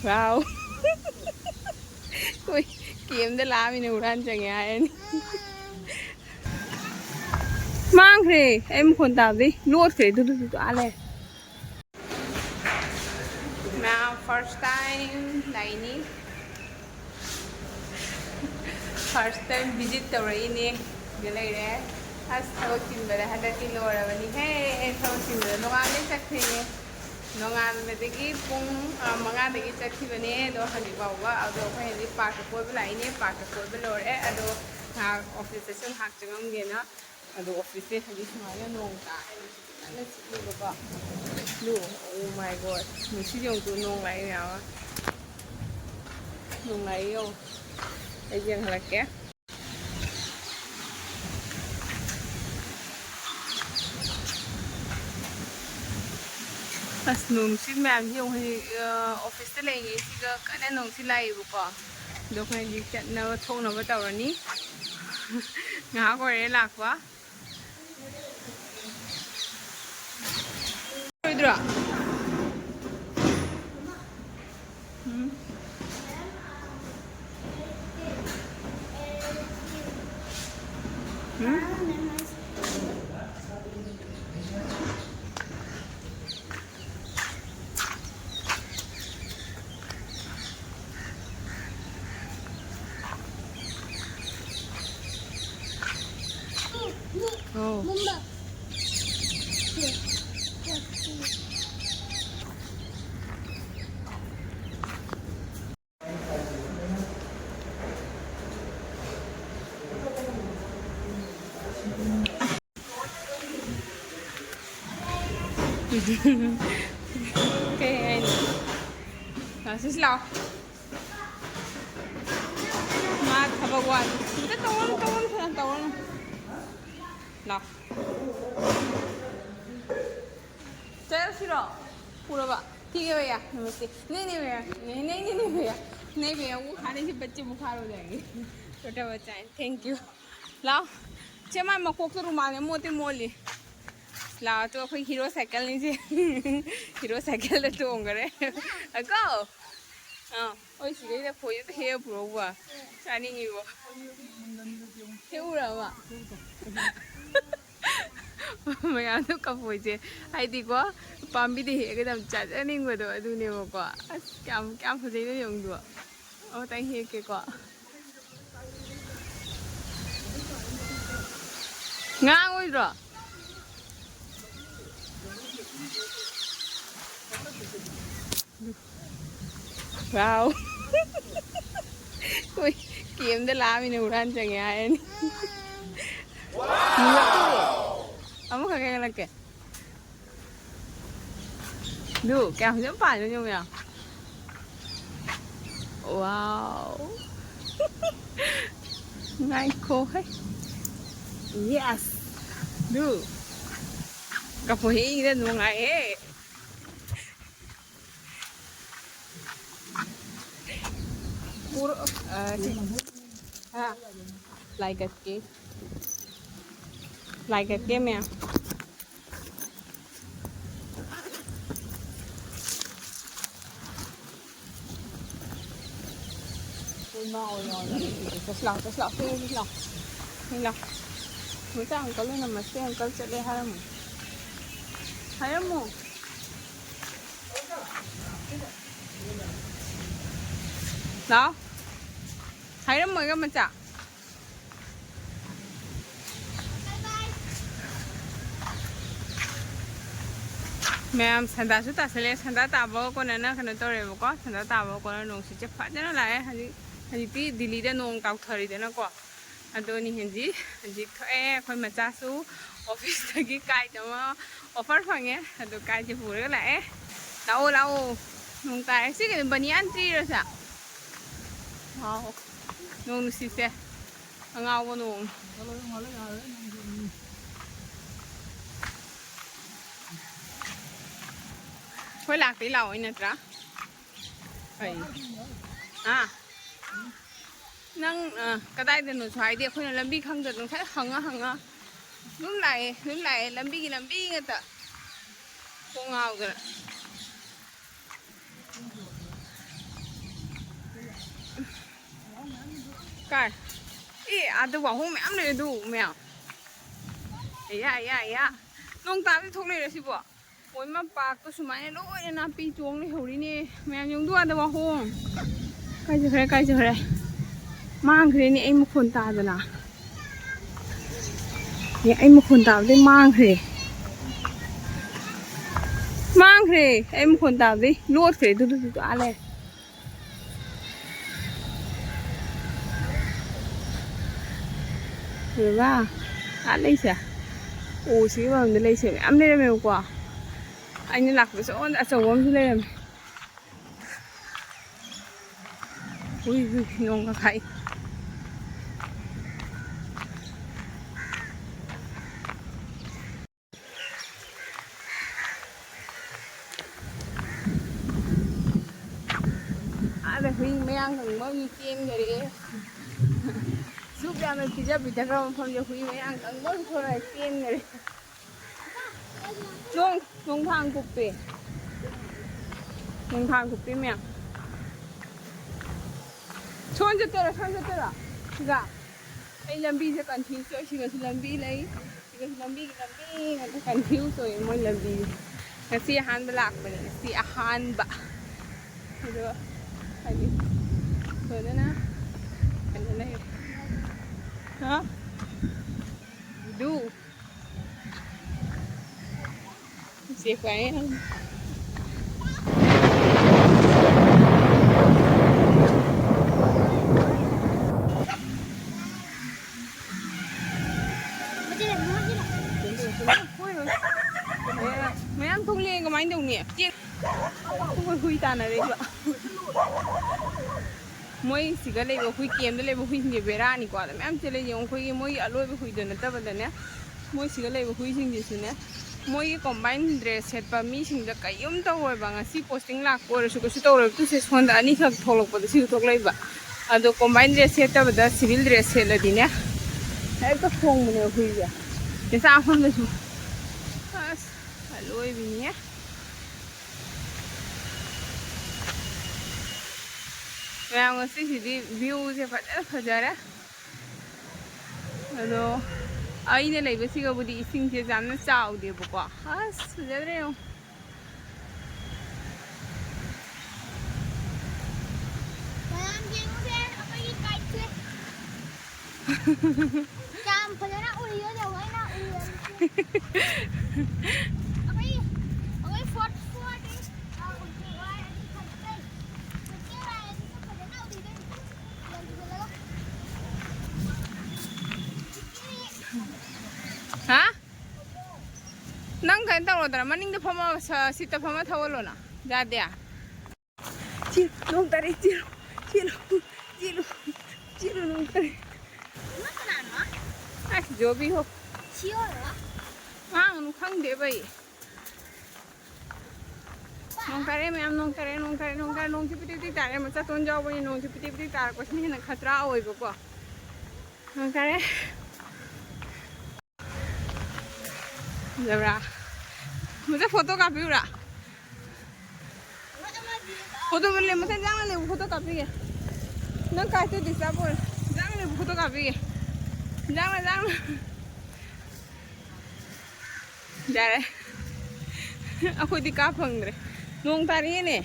Wow. Ui, kiếm đã lá mình uran chẳng ai anh. Mang thế, em còn tạm đi, nuốt thế tu ale. Now first time laini. First time visit tawraini. Galay re. As thawag timbara hada kilora bani. Hey, thawag timbara no ale sakhe. Nongan medagi pung manga dagi chakhi bane do hani bawa ado ko hindi park ko bela ini park ko bela ore ado ha office session hak changam ge na ado office se hadi sumaya nong ta ana chilu ba lu oh my god musi jong tu nong lai ya nong lai yo ai jeng halak ke as nung si ma'am yung office ta lagi siga kana nung sila ibu ko do ko di chat na thong na ba taw ni nga ko re lak ba idra oh okay anh nào xin lỗi mà thằng bạn cái tao nào चलो फिरो पूरा बा ठीक है भैया नमस्ते नहीं नहीं भैया नहीं भैया नहीं भैया वो खाने से बच्चे बुखार हो जाएंगे छोटा बच्चा है थैंक यू लाओ चमा मकोक तो रुमाल में मोते मोली लाओ तो कोई हीरो साइकिल नहीं से हीरो साइकिल तो होंगे अको हाँ ओए सिरे तो कोई तो है प्रो हुआ चानी नहीं हुआ है उड़ा हुआ मैं तो कब हो जे आई दिखो पाम्बी दी है एकदम चाचा नहीं हुआ तो अधूने वो को क्या क्या हो जाए ना यूं दो और तंग है के को ngang ôi rồi wow ui kiếm đã lá mình uran chẳng ai anh kamu kagak lagi duh kayak macam apa senyumnya wow ngai khô hết yes duh kapohi din mga eh puro like a cake mẹ Terus lah, Masa uncle na namaste, uncle chale haramu. Haramu. Đó. Haramu ka macha. Ma'am, sanda su ta sele sanda ta ba ko na na kana tore ba ko sanda ta ba ko na nong si che pha na la haji ti Delhi da nong kau thari de na ko ado ni hinji haji thoe khoi macha su office ta gi kai ta ma offer phange ado kai ji pura la e lao nong tai si ke banian tri ra sa wow nong si se ngao bo nong khoi lạc tí lầu anh tra ấy à năng cái tay thì nó xoay đi khoi làm bi không được nó thấy hằng lúc này làm bi người ta không ngào kìa ꯀꯥꯏ ꯑꯦ ꯑꯥꯗ ꯋꯥꯍꯣꯡ ꯃꯌꯥꯝ ꯂꯩ ꯑꯗꯨ ꯃꯌꯥꯝ ꯌꯥ ꯅꯣꯡ ꯇꯥꯕꯗꯤ ꯊꯣꯛꯂꯛꯏꯔ ꯁꯤꯕꯣ ꯃꯣꯏ ꯃꯄꯥꯛꯇꯣ ꯁꯨꯃꯥꯏꯅ ꯂꯣꯏꯅ ꯅꯥꯄꯤ ꯆꯣꯡ ꯂꯩꯍꯧꯔꯤꯅꯦ ꯃꯌꯥꯝ ꯌꯦꯡꯗꯨ ꯑꯥꯗ ꯋꯥꯍꯣꯡ ꯀꯥꯏꯖꯈ꯭ꯔꯦ ꯃꯥꯡꯈ꯭ꯔꯦꯅꯦ ꯑꯩ ꯃꯈꯣꯟ ꯇꯥꯗꯅ ꯑꯩ ꯃꯈꯣꯟ ꯇꯥꯕꯗꯩ ꯃꯥꯡꯈ꯭ꯔꯦ ꯑꯩ ꯃꯈꯣꯟ ꯇꯥꯕꯗꯩ ꯂꯣꯠꯈ꯭ꯔꯦ ꯑꯗꯨꯗꯨ ꯑꯥ ꯂꯩꯔꯦ ꯎꯔꯕ ꯑꯥ ꯂꯩꯁꯦ ꯎꯁꯤꯒꯤ ꯃꯔꯝꯗ ꯂꯩꯁꯦ ꯃꯌꯥꯝ ꯂꯩꯔꯝꯃꯦꯕꯀꯣ ꯑꯩꯅ ꯂꯥꯛꯄꯗ ꯁꯣꯟꯗ ꯑꯆꯧꯕ ꯑꯃꯁꯨ ꯂꯩꯔꯝꯃꯦ ꯍꯨꯏ ꯅꯣꯡꯒ ꯈꯥꯛꯏ ꯑꯥꯗ ꯍꯨꯏ ꯃꯌꯥꯡ ꯀꯪꯕ ꯑꯃꯁꯨ ꯆꯦꯟꯈꯔꯦ ꯁꯨꯛ ꯌꯥꯝꯅ ꯄꯤꯖ ꯄꯤꯊꯈ꯭ꯔꯕ ꯃꯐꯝꯁꯦ ꯍꯨꯏ ꯃꯌꯥꯡ ꯀꯪꯕ ꯑꯃ ꯊꯣꯔꯛꯑ ꯆꯦꯟꯈꯔꯦ ꯅꯣꯡꯊꯥꯡ ꯀꯨꯞꯄꯤ ꯃꯌꯥꯝ ꯁꯣꯟ ꯆꯠꯇꯣꯏꯔꯥ ꯁꯤꯒ ꯑꯩ ꯂꯝꯕꯤꯁꯦ ꯀꯟꯐ꯭ꯌꯨꯁ ꯑꯣꯏ ꯁꯤꯒꯁꯨ ꯂꯝꯕꯤ ꯂꯩ ꯁꯤꯒꯁꯨ ꯂꯝꯕꯤꯒꯤ ꯂꯝꯕꯤ ꯉꯥꯛꯇ ꯀꯟꯐ꯭ꯌꯨꯁ ꯑꯣꯏ ꯃꯣꯏ ꯂꯝꯕꯤꯁꯦ ꯉꯁꯤ ꯑꯍꯥꯟꯕ ꯂꯥꯛꯄꯅꯦ ꯉꯁꯤ ꯑꯍꯥꯟꯕ ꯑꯗꯣ ꯍꯥꯏꯗꯤ ꯁꯣꯗꯅ ꯀꯩꯅꯣ ꯂꯩꯔꯦ ꯑꯗꯨ ꯆꯦ ꯀꯥꯏ ꯃꯌꯥꯝ ꯊꯣꯛꯂꯛꯑꯦ ꯀꯃꯥꯏꯅ ꯇꯧꯅꯤ ꯑꯩꯈꯣꯏ ꯍꯨꯏ ꯇꯥꯟꯅꯔꯛꯏꯕ ꯃꯣꯏ ꯁꯤꯒ ꯂꯩꯕ ꯍꯨꯏ ꯀꯦꯝꯗ ꯂꯩꯕ ꯍꯨꯏꯁꯤꯡꯁꯦ ꯕꯦꯔꯥꯅꯤꯀꯣ ꯑꯗ ꯃꯌꯥꯝ ꯆꯦꯜꯂꯛꯏ ꯌꯦꯡꯉꯨ ꯑꯩꯈꯣꯏꯒꯤ ꯃꯣꯏꯒꯤ ꯑꯂꯣꯏꯕ ꯍꯨꯏꯗꯣ ꯅꯠꯇꯕꯗꯅꯦ ꯃꯣꯏ ꯁꯤꯒ ꯂꯩꯕ ꯍꯨꯏꯁꯤꯡꯁꯤꯁꯨꯅꯦ ꯃꯣꯏꯒꯤ ꯀꯣꯝꯕꯥꯏꯟ ꯗ꯭ꯔꯦꯁ ꯁꯦꯠꯄ ꯃꯤꯁꯤꯡꯗ ꯀꯩꯝ ꯇꯧꯔꯣꯏꯕ ꯉꯁꯤ ꯄꯣꯁꯇꯤꯡ ꯂꯥꯛꯄ ꯑꯣꯏꯔꯁꯨ ꯀꯩꯁꯨ ꯇꯧꯔꯣꯏꯕ ꯇꯨꯁꯦ ꯁꯣꯟꯗ ꯑꯅꯤꯈꯛ ꯊꯣꯛꯂꯛꯄꯗ ꯁꯤꯁꯨ ꯊꯣꯛꯂꯛꯏꯕ ꯑꯗꯣ ꯀꯣꯝꯕꯥꯏꯟ ꯗ꯭ꯔꯦꯁ ꯁꯦꯠꯇꯕꯗ ꯁꯤꯚꯤꯜ ꯗ꯭ꯔꯦꯁ ꯁꯦꯠꯂꯗꯤꯅꯦ ꯍꯦꯛꯇ ꯈꯣꯡꯕꯅꯦꯕ ꯍꯨꯏꯁꯦ ꯆꯥꯐꯝꯗꯁꯨ ꯑꯁ ꯑꯂꯣꯏꯕꯤꯅꯦ ꯃꯌꯥꯝ ꯉꯁꯤꯁꯤꯗꯤ ꯚ꯭ꯌꯨꯁꯦ ꯐꯖꯅ ꯐꯖꯔꯦ ꯑꯗꯣ ꯑꯩꯅ ꯂꯩꯕꯁꯤꯒꯕꯨꯗꯤ ꯏꯁꯤꯡꯁꯦ ꯌꯥꯝꯅ ꯆꯥꯎꯗꯦꯕꯀꯣ ꯑꯁ ꯐꯖꯗ꯭ꯔꯦ ꯌꯦꯡꯉꯣ Chàm phải nó ui ở đâu ấy nó ui ở cái phốt phốt đi ꯍꯥ ꯅꯪ ꯀꯩꯅꯣ ꯇꯧꯔꯣꯗꯅ ꯃꯅꯤꯡꯗ ꯐꯝꯃ ꯁꯤꯠꯇ ꯐꯝꯃ ꯊꯧꯍꯜꯂꯣꯅ ꯌꯥꯗꯦ ꯅꯣꯡ ꯇꯥꯔꯦ ꯆꯦꯜꯂꯨ ꯅꯣꯡ ꯇꯥꯔꯦ ꯑꯁ ꯖꯣꯕꯤ ꯍꯣ ꯉꯥꯡꯉꯨ ꯈꯪꯗꯦꯕ ꯑꯩ ꯅꯣꯡ ꯇꯥꯔꯦ ꯃꯌꯥꯝ ꯅꯣꯡ ꯇꯥꯔꯦ ꯅꯣꯡꯁꯤ ꯄꯤꯇꯤ ꯇꯥꯔꯦ ꯃꯆꯥꯇꯣꯟ ꯌꯥꯎꯕꯅꯤ ꯅꯣꯡꯁꯤ ꯄꯤꯇꯤ ꯇꯥꯔꯛꯄꯁꯤꯅ ꯍꯦꯟꯅ ꯈꯇ꯭ꯔꯥ ꯑꯣꯏꯕꯀꯣ ꯅꯣꯡ ꯇꯥꯔꯦ ꯐꯖꯕ꯭ꯔꯥ ꯃꯆꯥ ꯐꯣꯇꯣ ꯀꯥꯞꯄꯤꯎꯔꯥ ꯐꯣꯇꯣ ꯃꯊꯪ ꯖꯥꯡꯅ ꯂꯩꯕ ꯐꯣꯇꯣ ꯀꯥꯞꯄꯤꯒꯦ ꯅꯪ ꯀꯥꯏꯇ ꯗꯤꯁꯇꯥꯔꯕ ꯑꯣꯏꯔꯦ ꯖꯥꯡꯅ ꯂꯩꯕ ꯐꯣꯇꯣ ꯀꯥꯞꯄꯤꯒꯦ ꯖꯥꯡꯅ ꯌꯥꯔꯦ ꯑꯩꯈꯣꯏꯗꯤ ꯀꯥꯞ ꯐꯪꯗ꯭ꯔꯦ ꯅꯣꯡ ꯇꯥꯔꯤꯌꯦꯅꯦ